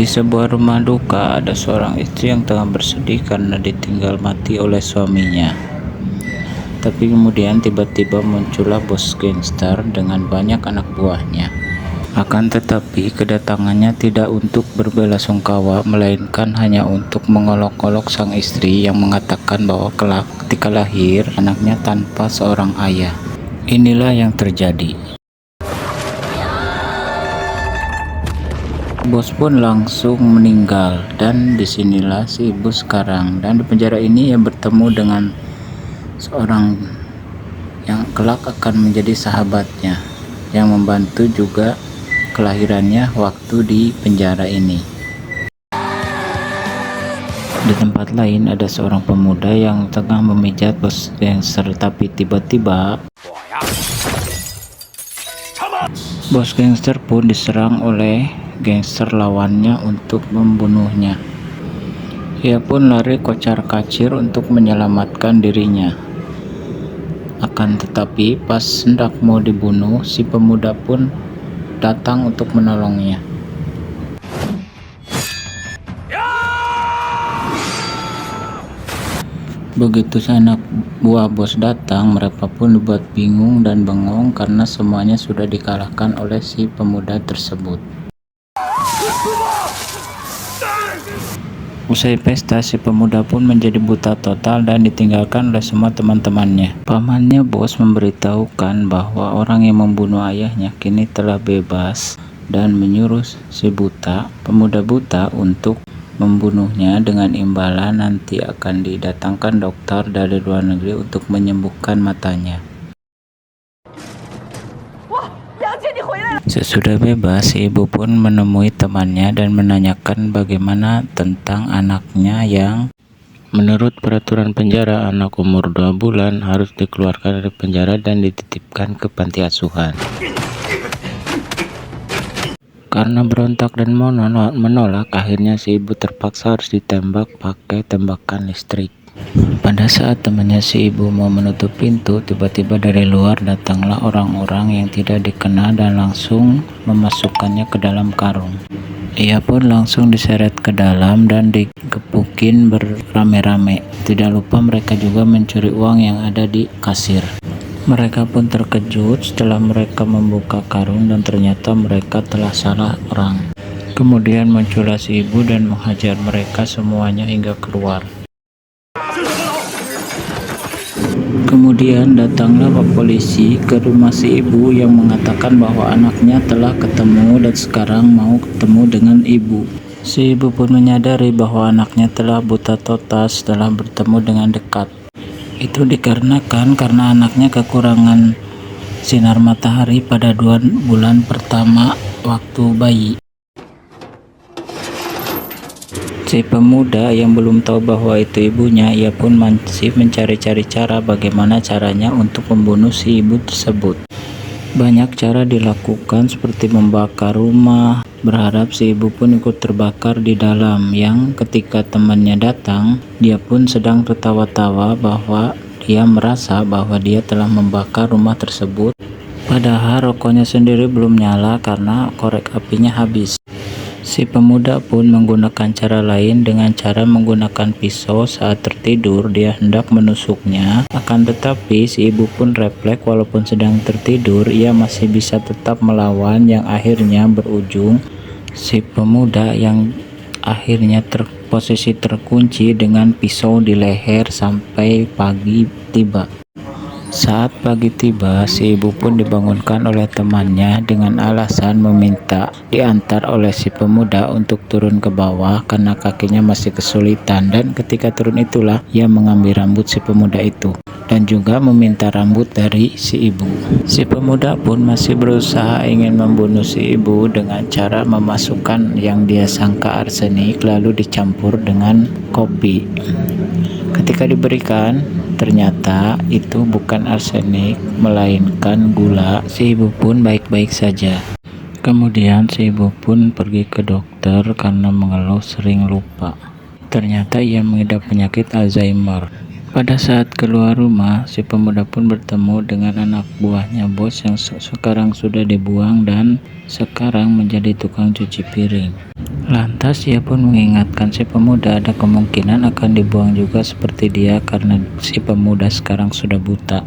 Di sebuah rumah duka, ada seorang istri yang tengah bersedih karena ditinggal mati oleh suaminya. Tapi kemudian tiba-tiba muncullah bos gangster dengan banyak anak buahnya. Akan tetapi kedatangannya tidak untuk berbelasungkawa, melainkan hanya untuk mengolok-olok sang istri yang mengatakan bahwa kelak ketika lahir anaknya tanpa seorang ayah. Inilah yang terjadi. Bos pun langsung meninggal, dan disinilah si ibu sekarang. Dan di penjara ini ia bertemu dengan seorang yang kelak akan menjadi sahabatnya, yang membantu juga kelahirannya waktu di penjara ini. Di tempat lain ada seorang pemuda yang tengah memijat bos gangster, tapi tiba-tiba bos gangster pun diserang oleh gangster lawannya untuk membunuhnya. Ia pun lari kocar-kacir untuk menyelamatkan dirinya. Akan tetapi pas hendak mau dibunuh, si pemuda pun datang untuk menolongnya. Begitu anak buah bos datang, mereka pun dibuat bingung dan bengong karena semuanya sudah dikalahkan oleh si pemuda tersebut. Usai pesta, si pemuda pun menjadi buta total dan ditinggalkan oleh semua teman-temannya. Pamannya bos memberitahukan bahwa orang yang membunuh ayahnya kini telah bebas dan menyuruh si pemuda buta untuk membunuhnya dengan imbalan nanti akan didatangkan dokter dari luar negeri untuk menyembuhkan matanya. Sesudah bebas, si ibu pun menemui temannya dan menanyakan bagaimana tentang anaknya yang menurut peraturan penjara anak umur 2 bulan harus dikeluarkan dari penjara dan dititipkan ke panti asuhan. Karena berontak dan menolak, akhirnya si ibu terpaksa harus ditembak pakai tembakan listrik. Pada saat temannya si ibu mau menutup pintu, tiba-tiba dari luar datanglah orang-orang yang tidak dikenal dan langsung memasukkannya ke dalam karung. Ia pun langsung diseret ke dalam dan digebukin beramai-ramai. Tidak lupa mereka juga mencuri uang yang ada di kasir. Mereka pun terkejut setelah mereka membuka karung dan ternyata mereka telah salah orang. Kemudian muncullah si ibu dan menghajar mereka semuanya hingga keluar. Kemudian datanglah Pak Polisi ke rumah si ibu yang mengatakan bahwa anaknya telah ketemu dan sekarang mau ketemu dengan ibu. Si ibu pun menyadari bahwa anaknya telah buta total setelah bertemu dengan dekat. Itu dikarenakan karena anaknya kekurangan sinar matahari pada 2 bulan pertama waktu bayi. Si pemuda yang belum tahu bahwa itu ibunya, ia pun masih mencari-cari cara bagaimana caranya untuk membunuh si ibu tersebut. Banyak cara dilakukan seperti membakar rumah, berharap si ibu pun ikut terbakar di dalam, yang ketika temannya datang, dia pun sedang tertawa-tawa bahwa dia merasa bahwa dia telah membakar rumah tersebut, padahal rokoknya sendiri belum nyala karena korek apinya habis. Si pemuda pun menggunakan cara lain dengan cara menggunakan pisau. Saat tertidur dia hendak menusuknya, akan tetapi si ibu pun refleks walaupun sedang tertidur ia masih bisa tetap melawan, yang akhirnya berujung si pemuda yang akhirnya posisi terkunci dengan pisau di leher sampai pagi tiba. Saat pagi tiba, si ibu pun dibangunkan oleh temannya dengan alasan meminta diantar oleh si pemuda untuk turun ke bawah karena kakinya masih kesulitan, dan ketika turun itulah ia mengambil rambut si pemuda itu dan juga meminta rambut dari si ibu. Si pemuda pun masih berusaha ingin membunuh si ibu dengan cara memasukkan yang dia sangka arsenik lalu dicampur dengan kopi. Ketika diberikan, ternyata itu bukan arsenik melainkan gula. Si ibu pun baik-baik saja. Kemudian si ibu pun pergi ke dokter karena mengeluh sering lupa. Ternyata ia mengidap penyakit Alzheimer. Pada saat keluar rumah, si pemuda pun bertemu dengan anak buahnya bos yang sekarang sudah dibuang dan sekarang menjadi tukang cuci piring. Lantas ia pun mengingatkan si pemuda ada kemungkinan akan dibuang juga seperti dia karena si pemuda sekarang sudah buta.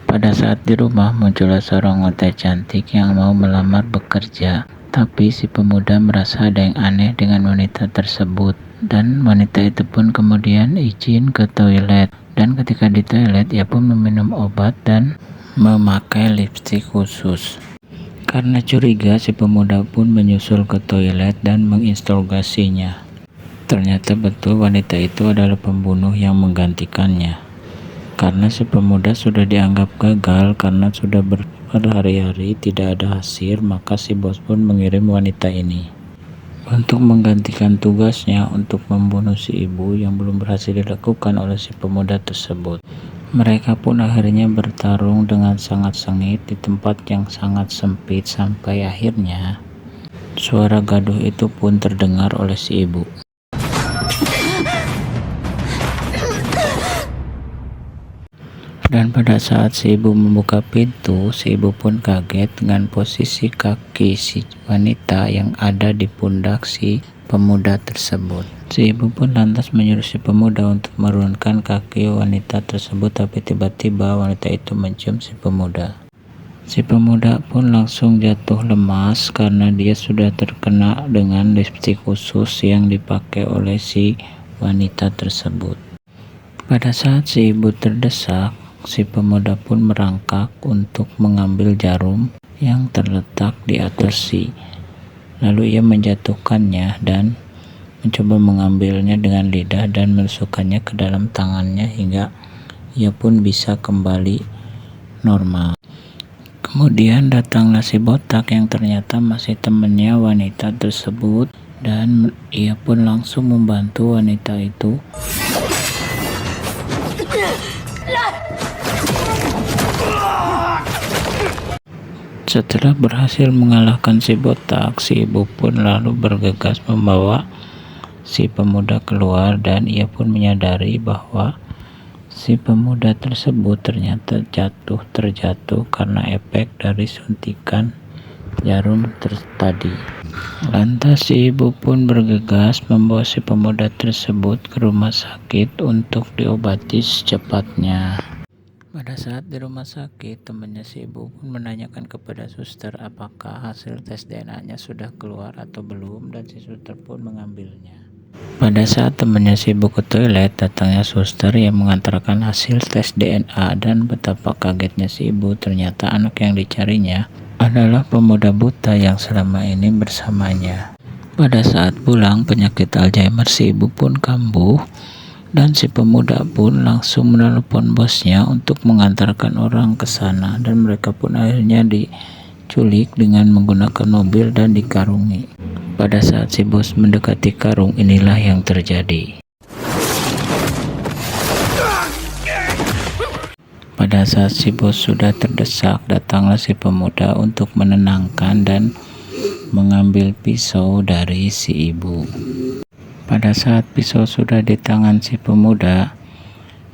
Pada saat di rumah muncullah seorang wanita cantik yang mau melamar bekerja, tapi si pemuda merasa ada yang aneh dengan wanita tersebut. Dan wanita itu pun kemudian izin ke toilet, dan ketika di toilet ia pun meminum obat dan memakai lipstik khusus. Karena curiga, si pemuda pun menyusul ke toilet dan menginterogasinya. Ternyata betul wanita itu adalah pembunuh yang menggantikannya. Karena si pemuda sudah dianggap gagal karena sudah berhari-hari tidak ada hasil, maka si bos pun mengirim wanita ini untuk menggantikan tugasnya untuk membunuh si ibu yang belum berhasil dilakukan oleh si pemuda tersebut. Mereka pun akhirnya bertarung dengan sangat sengit di tempat yang sangat sempit sampai akhirnya suara gaduh itu pun terdengar oleh si ibu. Dan pada saat si ibu membuka pintu, si ibu pun kaget dengan posisi kaki si wanita yang ada di pundak si pemuda tersebut. Si ibu pun lantas menyuruh si pemuda untuk menurunkan kaki wanita tersebut, tapi tiba-tiba wanita itu mencium si pemuda. Si pemuda pun langsung jatuh lemas karena dia sudah terkena dengan lipstik khusus yang dipakai oleh si wanita tersebut. Pada saat si ibu terdesak, si pemuda pun merangkak untuk mengambil jarum yang terletak di atas lalu ia menjatuhkannya dan mencoba mengambilnya dengan lidah dan memasukkannya ke dalam tangannya hingga ia pun bisa kembali normal. Kemudian datanglah si botak yang ternyata masih temannya wanita tersebut, dan ia pun langsung membantu wanita itu. Setelah berhasil mengalahkan si botak, si ibu pun lalu bergegas membawa si pemuda keluar, dan ia pun menyadari bahwa si pemuda tersebut ternyata terjatuh karena efek dari suntikan jarum tadi. Lantas si ibu pun bergegas membawa si pemuda tersebut ke rumah sakit untuk diobati secepatnya. Pada saat di rumah sakit, temannya si ibu pun menanyakan kepada suster apakah hasil tes DNA-nya sudah keluar atau belum, dan si suster pun mengambilnya. Pada saat temannya si ibu ke toilet, datangnya suster yang mengantarkan hasil tes DNA, dan betapa kagetnya si ibu, ternyata anak yang dicarinya adalah pemuda buta yang selama ini bersamanya. Pada saat pulang, penyakit Alzheimer si ibu pun kambuh, dan si pemuda pun langsung menelepon bosnya untuk mengantarkan orang ke sana, dan mereka pun akhirnya diculik dengan menggunakan mobil dan dikarungi. Pada saat si bos mendekati karung, inilah yang terjadi. Pada saat si bos sudah terdesak, datanglah si pemuda untuk menenangkan dan mengambil pisau dari si ibu. Pada saat pisau sudah di tangan si pemuda,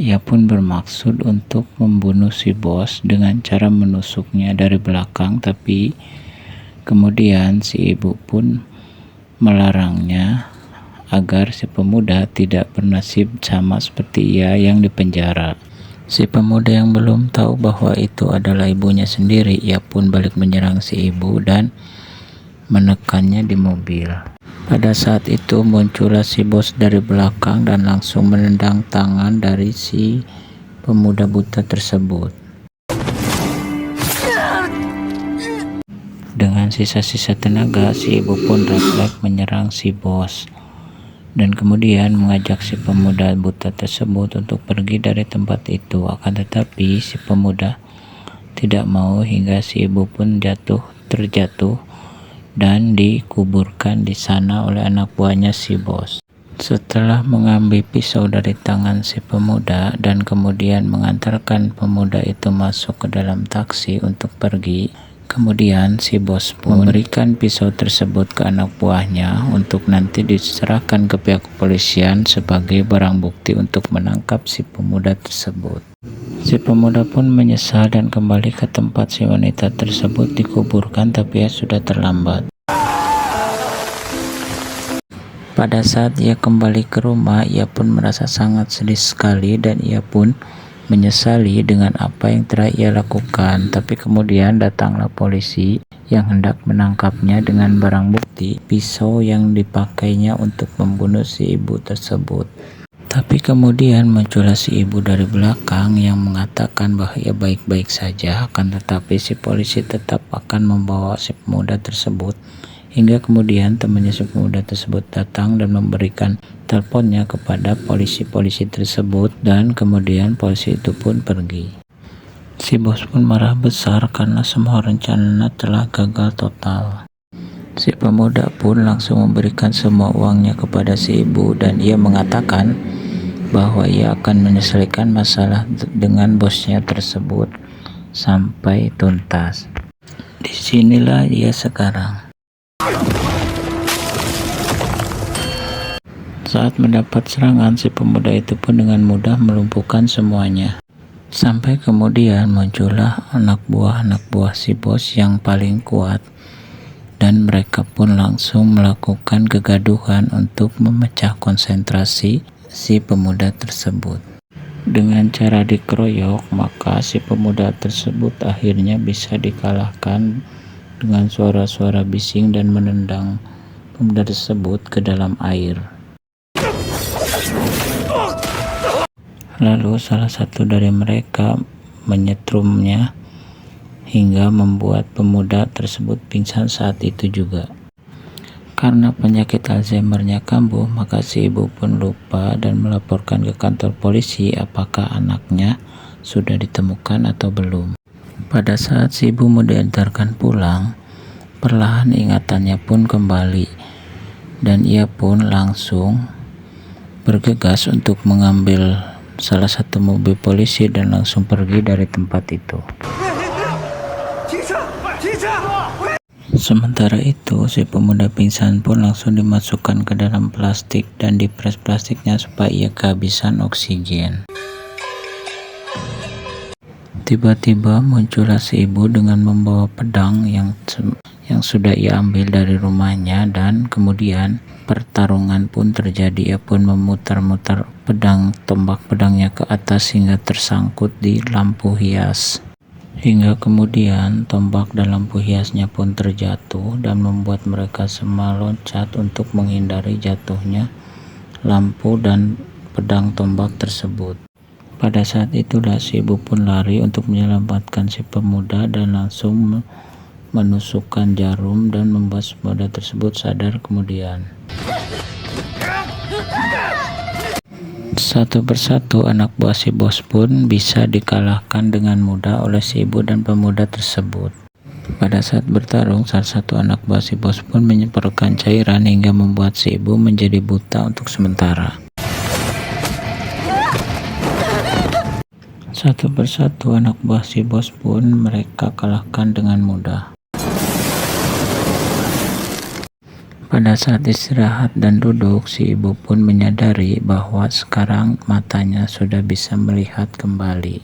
ia pun bermaksud untuk membunuh si bos dengan cara menusuknya dari belakang, tapi kemudian si ibu pun melarangnya agar si pemuda tidak bernasib sama seperti ia yang dipenjara. Si pemuda yang belum tahu bahwa itu adalah ibunya sendiri, ia pun balik menyerang si ibu dan menekannya di mobil. Pada saat itu muncullah si bos dari belakang dan langsung menendang tangan dari si pemuda buta tersebut. Dengan sisa-sisa tenaga, si ibu pun refleks menyerang si bos, dan kemudian mengajak si pemuda buta tersebut untuk pergi dari tempat itu. Akan tetapi si pemuda tidak mau hingga si ibu pun terjatuh dan dikuburkan di sana oleh anak buahnya si bos. Setelah mengambil pisau dari tangan si pemuda dan kemudian mengantarkan pemuda itu masuk ke dalam taksi untuk pergi, Kemudian si bos pun memberikan pisau tersebut ke anak buahnya untuk nanti diserahkan ke pihak kepolisian sebagai barang bukti untuk menangkap si pemuda tersebut. Si pemuda pun menyesal dan kembali ke tempat si wanita tersebut dikuburkan, tapi ya sudah terlambat. Pada saat ia kembali ke rumah, ia pun merasa sangat sedih sekali dan ia pun menyesali dengan apa yang telah ia lakukan. Tapi kemudian datanglah polisi yang hendak menangkapnya dengan barang bukti pisau yang dipakainya untuk membunuh si ibu tersebut. Tapi kemudian muncullah si ibu dari belakang yang mengatakan bahwa ia baik-baik saja, akan tetapi si polisi tetap akan membawa si pemuda tersebut. Hingga kemudian temannya si pemuda tersebut datang dan memberikan teleponnya kepada polisi-polisi tersebut, dan kemudian polisi itu pun pergi. Si bos pun marah besar karena semua rencana telah gagal total. Si pemuda pun langsung memberikan semua uangnya kepada si ibu dan ia mengatakan bahwa ia akan menyelesaikan masalah dengan bosnya tersebut sampai tuntas. Disinilah ia sekarang. Saat mendapat serangan, si pemuda itu pun dengan mudah melumpuhkan semuanya. Sampai kemudian muncullah anak buah si bos yang paling kuat, dan mereka pun langsung melakukan kegaduhan untuk memecah konsentrasi si pemuda tersebut. Dengan cara dikeroyok, maka si pemuda tersebut akhirnya bisa dikalahkan dengan suara-suara bising dan menendang pemuda tersebut ke dalam air. Lalu salah satu dari mereka menyetrumnya hingga membuat pemuda tersebut pingsan saat itu juga. Karena penyakit Alzheimer-nya kambuh, maka si ibu pun lupa dan melaporkan ke kantor polisi apakah anaknya sudah ditemukan atau belum. Pada saat si ibu mau diantarkan pulang, perlahan ingatannya pun kembali dan ia pun langsung bergegas untuk mengambil salah satu mobil polisi dan langsung pergi dari tempat itu. Sementara itu, si pemuda pingsan pun langsung dimasukkan ke dalam plastik dan dipres plastiknya supaya ia kehabisan oksigen. Tiba-tiba muncullah si ibu dengan membawa pedang yang sudah ia ambil dari rumahnya, dan kemudian pertarungan pun terjadi. Ia pun memutar-mutar tombak pedangnya ke atas hingga tersangkut di lampu hias. Hingga kemudian tombak dan lampu hiasnya pun terjatuh dan membuat mereka semua loncat untuk menghindari jatuhnya lampu dan pedang tombak tersebut. Pada saat itulah si ibu pun lari untuk menyelamatkan si pemuda dan langsung menusukkan jarum dan membuat si pemuda tersebut sadar kemudian. Satu persatu anak buah si bos pun bisa dikalahkan dengan mudah oleh si ibu dan pemuda tersebut. Pada saat bertarung, salah satu anak buah si bos pun menyemprotkan cairan hingga membuat si ibu menjadi buta untuk sementara. Satu persatu anak buah si bos pun mereka kalahkan dengan mudah. Pada saat istirahat dan duduk, si ibu pun menyadari bahwa sekarang matanya sudah bisa melihat kembali.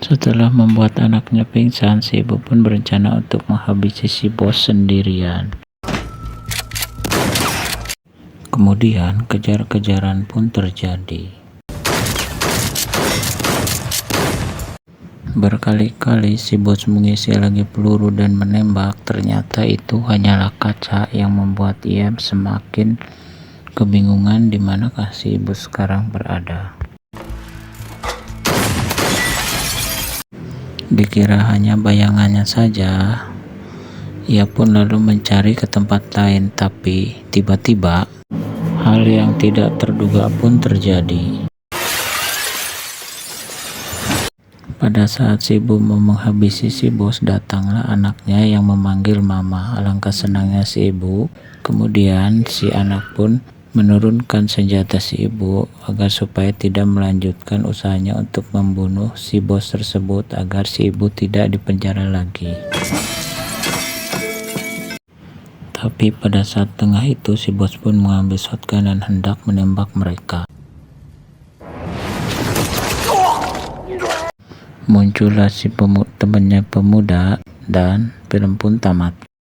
Setelah membuat anaknya pingsan, si ibu pun berencana untuk menghabisi si bos sendirian. Kemudian kejar-kejaran pun terjadi. Berkali-kali si bos mengisi lagi peluru dan menembak, ternyata itu hanyalah kaca yang membuat ia semakin kebingungan di manakah si ibu sekarang berada. Dikira hanya bayangannya saja, ia pun lalu mencari ke tempat lain, tapi tiba-tiba hal yang tidak terduga pun terjadi. Pada saat si ibu mau menghabisi si bos, datanglah anaknya yang memanggil mama. Alangkah senangnya si ibu. Kemudian si anak pun menurunkan senjata si ibu agar supaya tidak melanjutkan usahanya untuk membunuh si bos tersebut agar si ibu tidak dipenjara lagi. Tapi pada saat tengah itu si bos pun mengambil shotgun dan hendak menembak mereka. Muncullah si temannya pemuda dan film pun tamat.